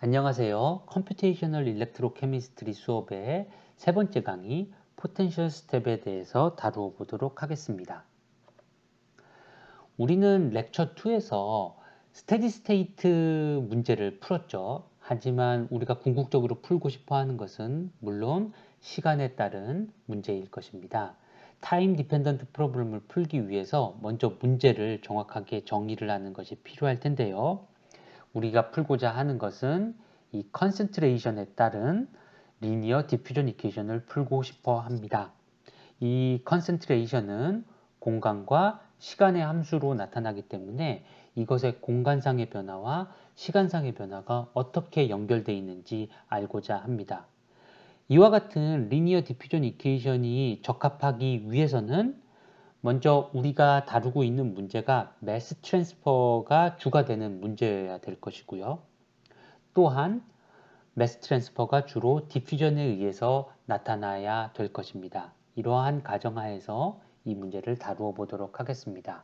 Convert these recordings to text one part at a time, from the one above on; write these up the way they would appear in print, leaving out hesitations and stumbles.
안녕하세요. 컴퓨테이셔널 일렉트로케미스트리 수업의 세 번째 강의 포텐셜 스텝에 대해서 다루어 보도록 하겠습니다. 우리는 렉처 2에서 스테디 스테이트 문제를 풀었죠. 하지만 우리가 궁극적으로 풀고 싶어 하는 것은 물론 시간에 따른 문제일 것입니다. 타임 디펜던트 프로블럼을 풀기 위해서 먼저 문제를 정확하게 정의를 하는 것이 필요할 텐데요. 우리가 풀고자 하는 것은 이 컨센트레이션에 따른 리니어 디퓨전 이퀘이션을 풀고 싶어 합니다. 이 컨센트레이션은 공간과 시간의 함수로 나타나기 때문에 이것의 공간상의 변화와 시간상의 변화가 어떻게 연결되어 있는지 알고자 합니다. 이와 같은 리니어 디퓨전 이퀘이션이 적합하기 위해서는 먼저 우리가 다루고 있는 문제가 매스 트랜스퍼가 주가 되는 문제여야 될 것이고요. 또한 매스 트랜스퍼가 주로 디퓨전에 의해서 나타나야 될 것입니다. 이러한 가정하에서 이 문제를 다루어 보도록 하겠습니다.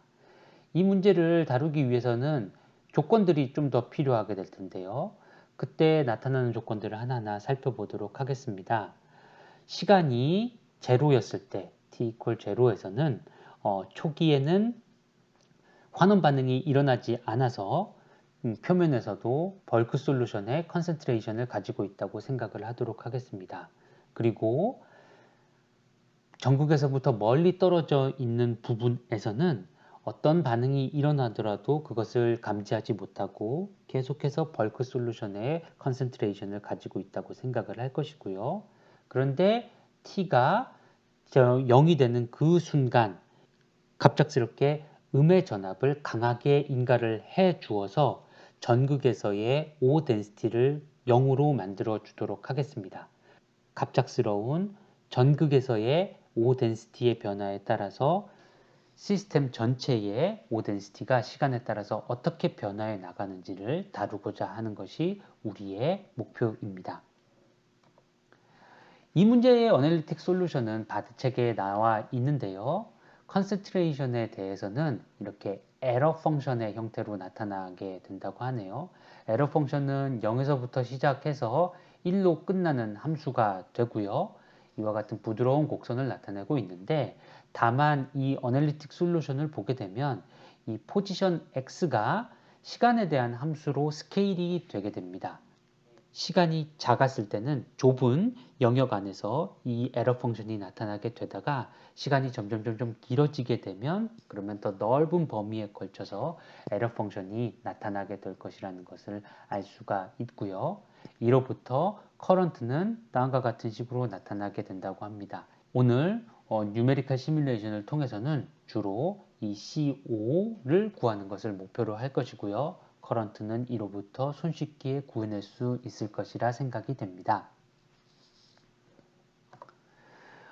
이 문제를 다루기 위해서는 조건들이 좀 더 필요하게 될 텐데요. 그때 나타나는 조건들을 하나하나 살펴보도록 하겠습니다. 시간이 제로였을 때 t = 제로에서는 초기에는 환원 반응이 일어나지 않아서 표면에서도 벌크 솔루션의 컨센트레이션을 가지고 있다고 생각을 하도록 하겠습니다. 그리고 전극에서부터 멀리 떨어져 있는 부분에서는 어떤 반응이 일어나더라도 그것을 감지하지 못하고 계속해서 벌크 솔루션의 컨센트레이션을 가지고 있다고 생각을 할 것이고요. 그런데 T가 0이 되는 그 순간 갑작스럽게 음의 전압을 강하게 인가를 해 주어서 전극에서의 O 덴시티를 0으로 만들어 주도록 하겠습니다. 갑작스러운 전극에서의 O 덴시티의 변화에 따라서 시스템 전체의 O 덴시티가 시간에 따라서 어떻게 변화해 나가는지를 다루고자 하는 것이 우리의 목표입니다. 이 문제의 어널리틱 솔루션은 바드책에 나와 있는데요. 컨센트레이션에 대해서는 이렇게 에러 펑션의 형태로 나타나게 된다고 하네요. 에러 펑션은 0에서부터 시작해서 1로 끝나는 함수가 되고요. 이와 같은 부드러운 곡선을 나타내고 있는데 다만 이 어널리틱 솔루션을 보게 되면 이 포지션 x가 시간에 대한 함수로 스케일이 되게 됩니다. 시간이 작았을 때는 좁은 영역 안에서 이 에러 펑션이 나타나게 되다가 시간이 점점 길어지게 되면 그러면 더 넓은 범위에 걸쳐서 에러 펑션이 나타나게 될 것이라는 것을 알 수가 있고요. 이로부터 커런트는 다음과 같은 식으로 나타나게 된다고 합니다. 오늘 뉴메리컬 시뮬레이션을 통해서는 주로 이 CO 를 구하는 것을 목표로 할 것이고요. 커런트는 이로부터 손쉽게 구해낼 수 있을 것이라 생각이 됩니다.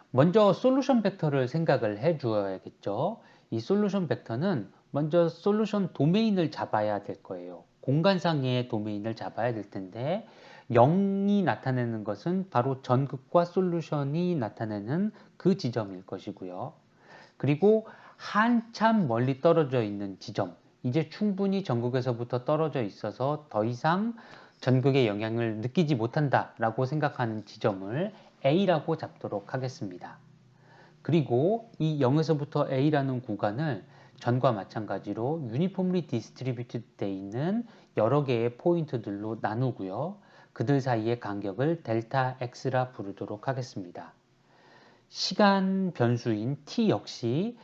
먼저 솔루션 벡터를 생각을 해 주어야겠죠. 이 솔루션 벡터는 먼저 솔루션 도메인을 잡아야 될 거예요. 공간상의 도메인을 잡아야 될 텐데 0이 나타내는 것은 바로 전극과 솔루션이 나타내는 그 지점일 것이고요. 그리고 한참 멀리 떨어져 있는 지점, 이제 충분히 전극에서부터 떨어져 있어서 더 이상 전극의 영향을 느끼지 못한다 라고 생각하는 지점을 A라고 잡도록 하겠습니다. 그리고 이 0에서부터 A라는 구간을 전과 마찬가지로 유니폼리 디스트리뷰티드 되어 있는 여러 개의 포인트들로 나누고요. 그들 사이의 간격을 델타 X라 부르도록 하겠습니다. 시간 변수인 t 역시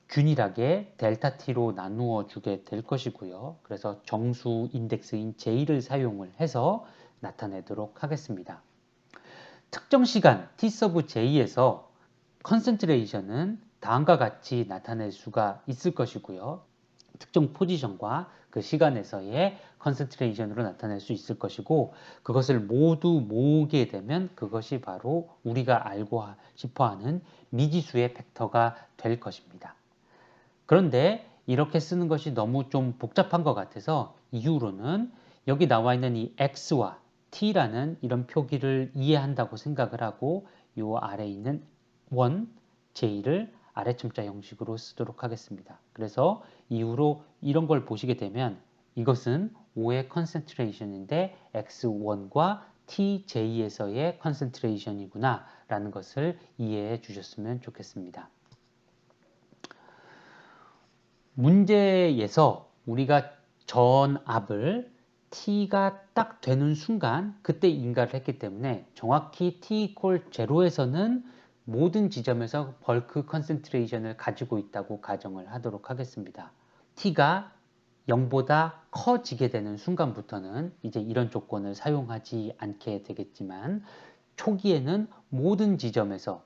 균일하게 델타 t로 나누어 주게 될 것이고요. 그래서 정수 인덱스인 j를 사용을 해서 나타내도록 하겠습니다. 특정 시간 t 서브 j에서 컨센트레이션은 다음과 같이 나타낼 수가 있을 것이고요. 특정 포지션과 그 시간에서의 컨센트레이션으로 나타낼 수 있을 것이고 그것을 모두 모으게 되면 그것이 바로 우리가 알고 싶어하는 미지수의 벡터가 될 것입니다. 그런데 이렇게 쓰는 것이 너무 좀 복잡한 것 같아서 이후로는 여기 나와 있는 이 x와 t라는 이런 표기를 이해한다고 생각을 하고 이 아래에 있는 1, j를 아래첨자 형식으로 쓰도록 하겠습니다. 그래서 이후로 이런 걸 보시게 되면 이것은 O의 concentration인데 X1과 TJ에서의 concentration이구나 라는 것을 이해해 주셨으면 좋겠습니다. 문제에서 우리가 전압을 T가 딱 되는 순간 그때 인가를 했기 때문에 정확히 T equal 0에서는 모든 지점에서 벌크 컨센트레이션을 가지고 있다고 가정을 하도록 하겠습니다. T가 0보다 커지게 되는 순간부터는 이제 이런 조건을 사용하지 않게 되겠지만 초기에는 모든 지점에서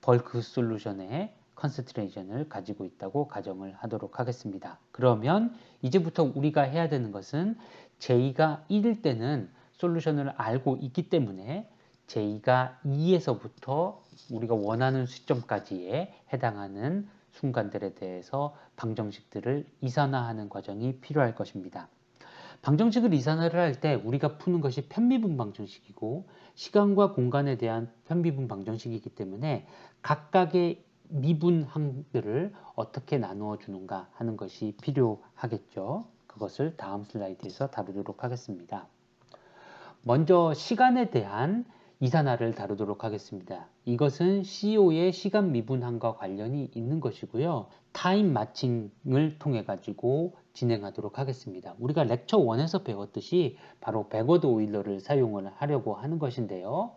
벌크 솔루션의 컨센트레이션을 가지고 있다고 가정을 하도록 하겠습니다. 그러면 이제부터 우리가 해야 되는 것은 J가 1일 때는 솔루션을 알고 있기 때문에 J가 2에서부터 우리가 원하는 시점까지에 해당하는 순간들에 대해서 방정식들을 이산화하는 과정이 필요할 것입니다. 방정식을 이산화를 할 때 우리가 푸는 것이 편미분 방정식이고 시간과 공간에 대한 편미분 방정식이기 때문에 각각의 미분항들을 어떻게 나누어 주는가 하는 것이 필요하겠죠. 그것을 다음 슬라이드에서 다루도록 하겠습니다. 먼저 시간에 대한 이산화를 다루도록 하겠습니다. 이것은 CO의 시간 미분항과 관련이 있는 것이고요. 타임 마칭을 통해 가지고 진행하도록 하겠습니다. 우리가 렉처 1에서 배웠듯이 바로 백워드 오일러를 사용을 하려고 하는 것인데요.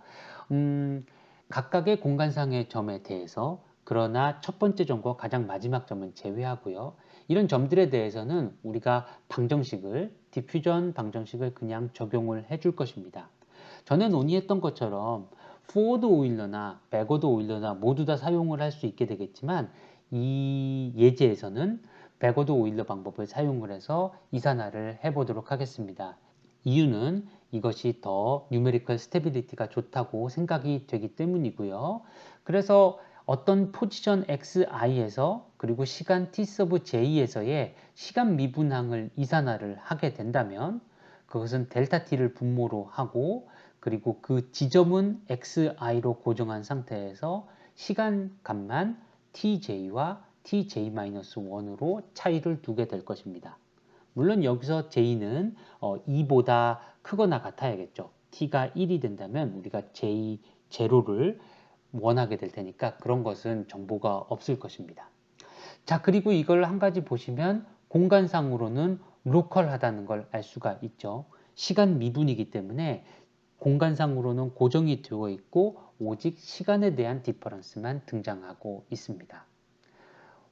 각각의 공간상의 점에 대해서 그러나 첫 번째 점과 가장 마지막 점은 제외하고요. 이런 점들에 대해서는 우리가 방정식을 디퓨전 방정식을 그냥 적용을 해줄 것입니다. 전에 논의했던 것처럼 포워드 오일러나 백워드 오일러나 모두 다 사용을 할 수 있게 되겠지만 이 예제에서는 백워드 오일러 방법을 사용을 해서 이산화를 해보도록 하겠습니다. 이유는 이것이 더 numerical stability가 좋다고 생각이 되기 때문이고요. 그래서 어떤 포지션 xi에서 그리고 시간 t sub j에서의 시간 미분항을 이산화를 하게 된다면 그것은 델타 t를 분모로 하고 그리고 그 지점은 xi로 고정한 상태에서 시간 값만 tj와 tj-1으로 차이를 두게 될 것입니다. 물론 여기서 j는 2보다 크거나 같아야겠죠. t가 1이 된다면 우리가 j 제로를 원하게 될 테니까 그런 것은 정보가 없을 것입니다. 자, 그리고 이걸 한 가지 보시면 공간상으로는 로컬하다는 걸 알 수가 있죠. 시간 미분이기 때문에 공간상으로는 고정이 되어 있고 오직 시간에 대한 디퍼런스만 등장하고 있습니다.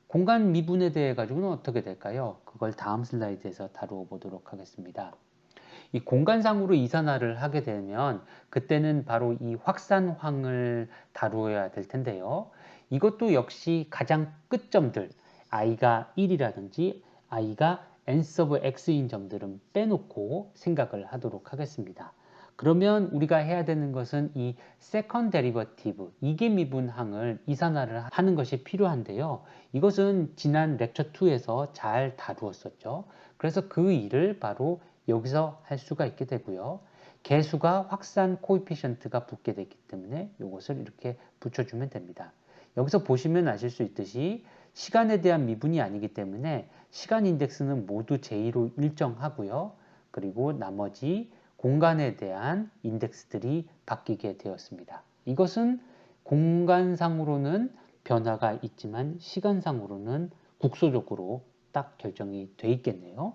공간 미분에 대해 가지고는 어떻게 될까요? 그걸 다음 슬라이드에서 다루어 보도록 하겠습니다. 이 공간상으로 이산화를 하게 되면 그때는 바로 이 확산황을 다루어야 될 텐데요. 이것도 역시 가장 끝점들 i가 1이라든지 i가 n sub x인 점들은 빼놓고 생각을 하도록 하겠습니다. 그러면 우리가 해야 되는 것은 이 second derivative, 이계 미분항을 이산화를 하는 것이 필요한데요. 이것은 지난 렉처 2에서 잘 다루었었죠. 그래서 그 일을 바로 여기서 할 수가 있게 되고요. 개수가 확산 코에피션트가 붙게 되기 때문에 이것을 이렇게 붙여주면 됩니다. 여기서 보시면 아실 수 있듯이 시간에 대한 미분이 아니기 때문에 시간 인덱스는 모두 J로 일정하고요. 그리고 나머지 공간에 대한 인덱스들이 바뀌게 되었습니다. 이것은 공간상으로는 변화가 있지만 시간상으로는 국소적으로 딱 결정이 돼 있겠네요.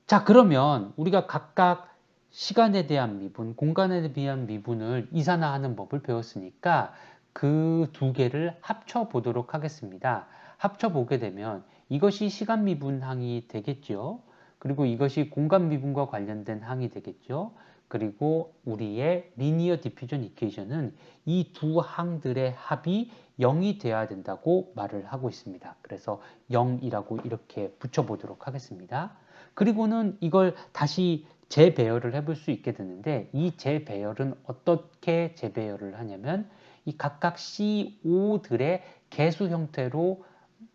자, 그러면 우리가 각각 시간에 대한 미분, 공간에 대한 미분을 이산화하는 법을 배웠으니까 그 두 개를 합쳐 보도록 하겠습니다. 합쳐 보게 되면 이것이 시간 미분항이 되겠죠. 그리고 이것이 공간 미분과 관련된 항이 되겠죠. 그리고 우리의 리니어 디퓨전 이퀘이션은 이 두 항들의 합이 0이 돼야 된다고 말을 하고 있습니다. 그래서 0이라고 이렇게 붙여 보도록 하겠습니다. 그리고는 이걸 다시 재배열을 해볼 수 있게 되는데 이 재배열은 어떻게 재배열을 하냐면 이 각각 CO들의 개수 형태로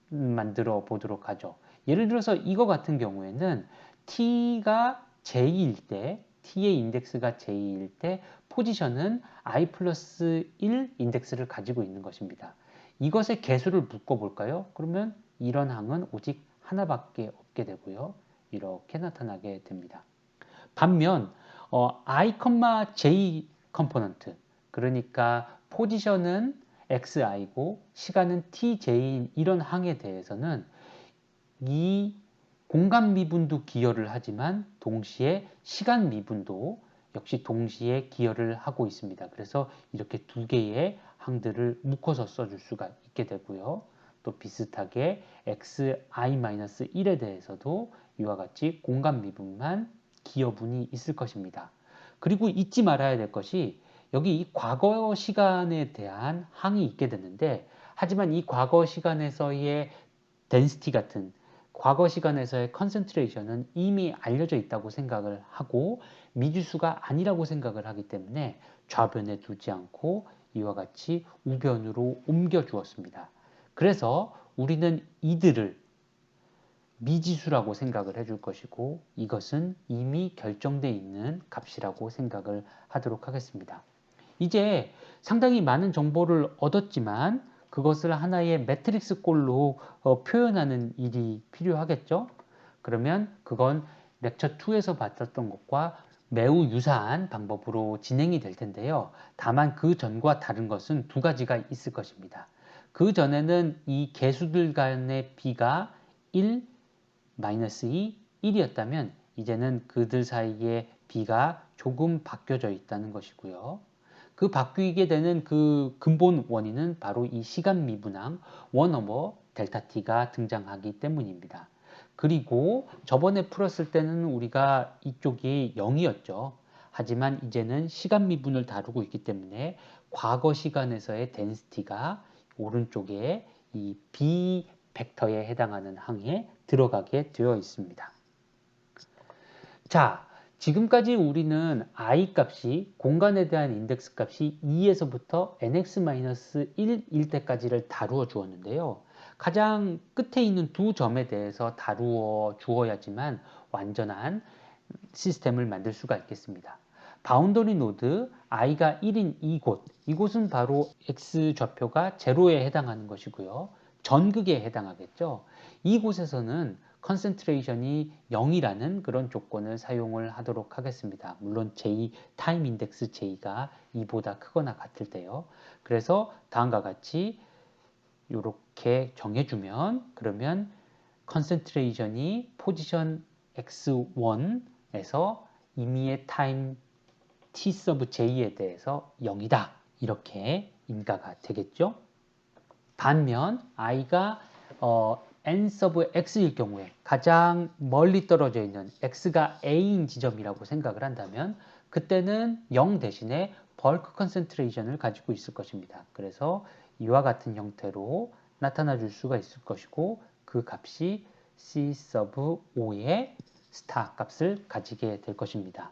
만들어 보도록 하죠. 예를 들어서 이거 같은 경우에는 T가 J일 때 T의 인덱스가 J일 때 포지션은 I 플러스 1 인덱스를 가지고 있는 것입니다. 이것의 개수를 묶어 볼까요? 그러면 이런 항은 오직 하나밖에 없게 되고요. 이렇게 나타나게 됩니다. 반면 i, j 컴포넌트, 그러니까 포지션은 xi고 시간은 tj인 이런 항에 대해서는 이 공간 미분도 기여를 하지만 동시에 시간 미분도 역시 동시에 기여를 하고 있습니다. 그래서 이렇게 두 개의 항들을 묶어서 써줄 수가 있게 되고요. 또 비슷하게 xi-1에 대해서도 이와 같이 공간 미분만 기여분이 있을 것입니다. 그리고 잊지 말아야 될 것이 여기 이 과거 시간에 대한 항이 있게 되는데, 하지만 이 과거 시간에서의 density 같은 과거 시간에서의 컨센트레이션은 이미 알려져 있다고 생각을 하고 미지수가 아니라고 생각을 하기 때문에 좌변에 두지 않고 이와 같이 우변으로 옮겨 주었습니다. 그래서 우리는 이들을 미지수라고 생각을 해줄 것이고 이것은 이미 결정되어 있는 값이라고 생각을 하도록 하겠습니다. 이제 상당히 많은 정보를 얻었지만 그것을 하나의 매트릭스 꼴로 표현하는 일이 필요하겠죠. 그러면 그건 렉처 2에서 봤었던 것과 매우 유사한 방법으로 진행이 될 텐데요. 다만 그 전과 다른 것은 두 가지가 있을 것입니다. 그 전에는 이 개수들 간의 비가 1, -2, 1이었다면 이제는 그들 사이에 비가 조금 바뀌어져 있다는 것이고요. 그 바뀌게 되는 그 근본 원인은 바로 이 시간 미분항 1/Δt가 등장하기 때문입니다. 그리고 저번에 풀었을 때는 우리가 이쪽이 0이었죠. 하지만 이제는 시간 미분을 다루고 있기 때문에 과거 시간에서의 density가 오른쪽에 이 b 벡터에 해당하는 항에 들어가게 되어 있습니다. 자, 지금까지 우리는 i 값이 공간에 대한 인덱스 값이 2에서부터 nx-1일 때까지를 다루어 주었는데요. 가장 끝에 있는 두 점에 대해서 다루어 주어야지만 완전한 시스템을 만들 수가 있겠습니다. 바운더리 노드 i가 1인 이곳은 바로 x 좌표가 제로에 해당하는 것이고요. 전극에 해당하겠죠. 이곳에서는 컨센트레이션이 0이라는 그런 조건을 사용을 하도록 하겠습니다. 물론 J, 타임 인덱스 J가 2보다 크거나 같을 때요. 그래서 다음과 같이 이렇게 정해주면 그러면 컨센트레이션이 포지션 x1에서 임의의 타임 t 서브 j에 대해서 0이다. 이렇게 인가가 되겠죠. 반면 i가 n 서브 x일 경우에 가장 멀리 떨어져 있는 x가 a인 지점이라고 생각을 한다면 그때는 0 대신에 벌크 컨센트레이션을 가지고 있을 것입니다. 그래서 이와 같은 형태로 나타나 줄 수가 있을 것이고 그 값이 c 서브 5의 스타 값을 가지게 될 것입니다.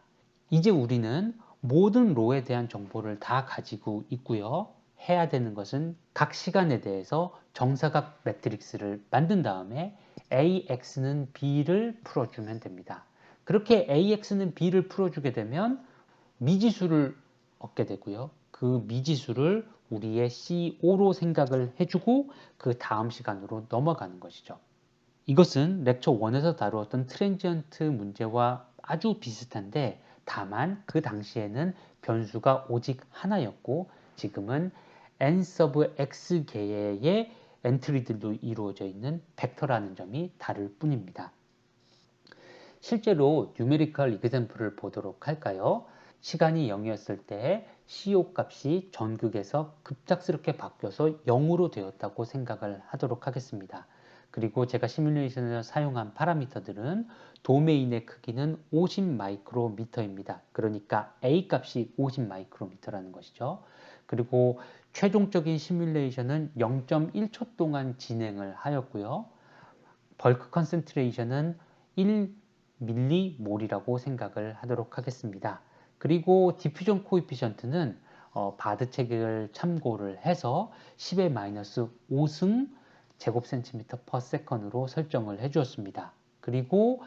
이제 우리는 모든 로에 대한 정보를 다 가지고 있고요. 해야 되는 것은 각 시간에 대해서 정사각 매트릭스를 만든 다음에 AX는 B를 풀어주면 됩니다. 그렇게 AX는 B를 풀어주게 되면 미지수를 얻게 되고요. 그 미지수를 우리의 C5로 생각을 해주고 그 다음 시간으로 넘어가는 것이죠. 이것은 렉처 1에서 다루었던 트랜지언트 문제와 아주 비슷한데 다만 그 당시에는 변수가 오직 하나였고 지금은 n 서브 x 개의 엔트리들로 이루어져 있는 벡터라는 점이 다를 뿐입니다. 실제로 뉴메리컬 이그젬플을 보도록 할까요? 시간이 0이었을 때 CO 값이 전극에서 급작스럽게 바뀌어서 0으로 되었다고 생각을 하도록 하겠습니다. 그리고 제가 시뮬레이션에서 사용한 파라미터들은 도메인의 크기는 50 마이크로미터입니다. 그러니까 A 값이 50 마이크로미터라는 것이죠. 그리고 최종적인 시뮬레이션은 0.1초 동안 진행을 하였고요. 벌크 컨센트레이션은 1밀리몰이라고 생각을 하도록 하겠습니다. 그리고 디퓨전 코에피션트는 바드 책을 참고를 해서 10의 마이너스 5승 제곱센티미터 퍼 세컨으로 설정을 해 주었습니다. 그리고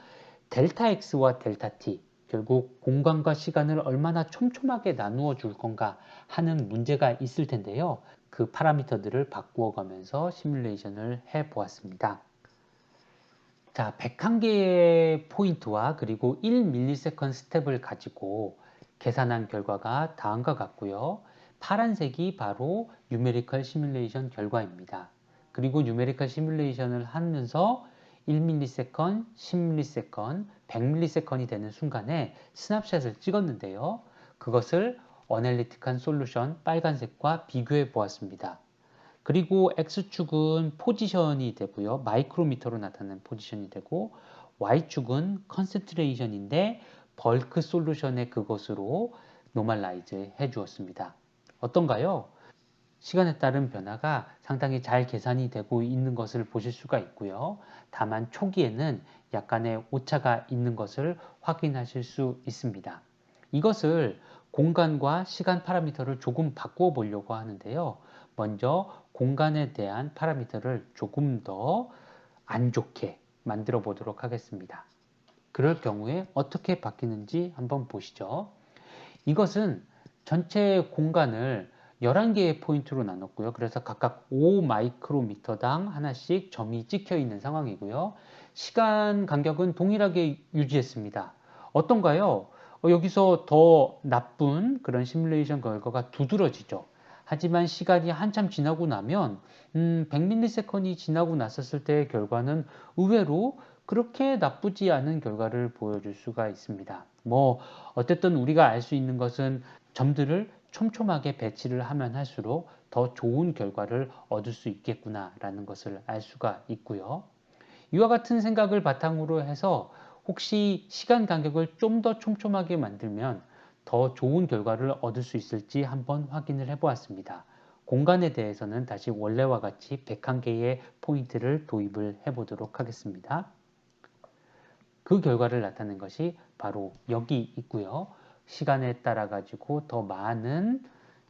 델타 X와 델타 T, 결국 공간과 시간을 얼마나 촘촘하게 나누어 줄 건가 하는 문제가 있을 텐데요. 그 파라미터들을 바꾸어 가면서 시뮬레이션을 해 보았습니다. 자, 101개의 포인트와 그리고 1ms 스텝을 가지고 계산한 결과가 다음과 같고요. 파란색이 바로 뉴메리컬 시뮬레이션 결과입니다. 그리고 뉴메리컬 시뮬레이션을 하면서 1ms, 10ms, 100ms이 되는 순간에 스냅샷을 찍었는데요. 그것을 어널리틱한 솔루션 빨간색과 비교해 보았습니다. 그리고 X축은 포지션이 되고요. 마이크로미터로 나타나는 포지션이 되고 Y축은 컨센트레이션인데 벌크 솔루션의 그것으로 노멀라이즈 해 주었습니다. 어떤가요? 시간에 따른 변화가 상당히 잘 계산이 되고 있는 것을 보실 수가 있고요. 다만 초기에는 약간의 오차가 있는 것을 확인하실 수 있습니다. 이것을 공간과 시간 파라미터를 조금 바꾸어 보려고 하는데요. 먼저 공간에 대한 파라미터를 조금 더 안 좋게 만들어 보도록 하겠습니다. 그럴 경우에 어떻게 바뀌는지 한번 보시죠. 이것은 전체 공간을 11개의 포인트로 나눴고요. 그래서 각각 5 마이크로미터당 하나씩 점이 찍혀 있는 상황이고요. 시간 간격은 동일하게 유지했습니다. 어떤가요? 여기서 더 나쁜 그런 시뮬레이션 결과가 두드러지죠. 하지만 시간이 한참 지나고 나면 100ms이 지나고 났었을 때의 결과는 의외로 그렇게 나쁘지 않은 결과를 보여줄 수가 있습니다. 어쨌든 우리가 알 수 있는 것은 점들을 촘촘하게 배치를 하면 할수록 더 좋은 결과를 얻을 수 있겠구나라는 것을 알 수가 있고요. 이와 같은 생각을 바탕으로 해서 혹시 시간 간격을 좀 더 촘촘하게 만들면 더 좋은 결과를 얻을 수 있을지 한번 확인을 해 보았습니다. 공간에 대해서는 다시 원래와 같이 101개의 포인트를 도입을 해 보도록 하겠습니다. 그 결과를 나타낸 것이 바로 여기 있고요. 시간에 따라 가지고 더 많은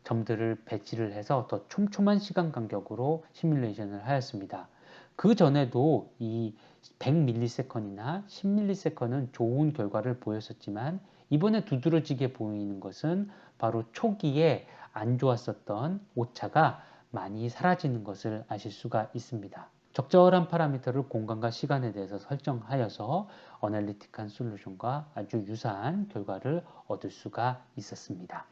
점들을 배치를 해서 더 촘촘한 시간 간격으로 시뮬레이션을 하였습니다. 그 전에도 이 100ms이나 10ms는 좋은 결과를 보였었지만 이번에 두드러지게 보이는 것은 바로 초기에 안 좋았었던 오차가 많이 사라지는 것을 아실 수가 있습니다. 적절한 파라미터를 공간과 시간에 대해서 설정하여서 어널리틱한 솔루션과 아주 유사한 결과를 얻을 수가 있었습니다.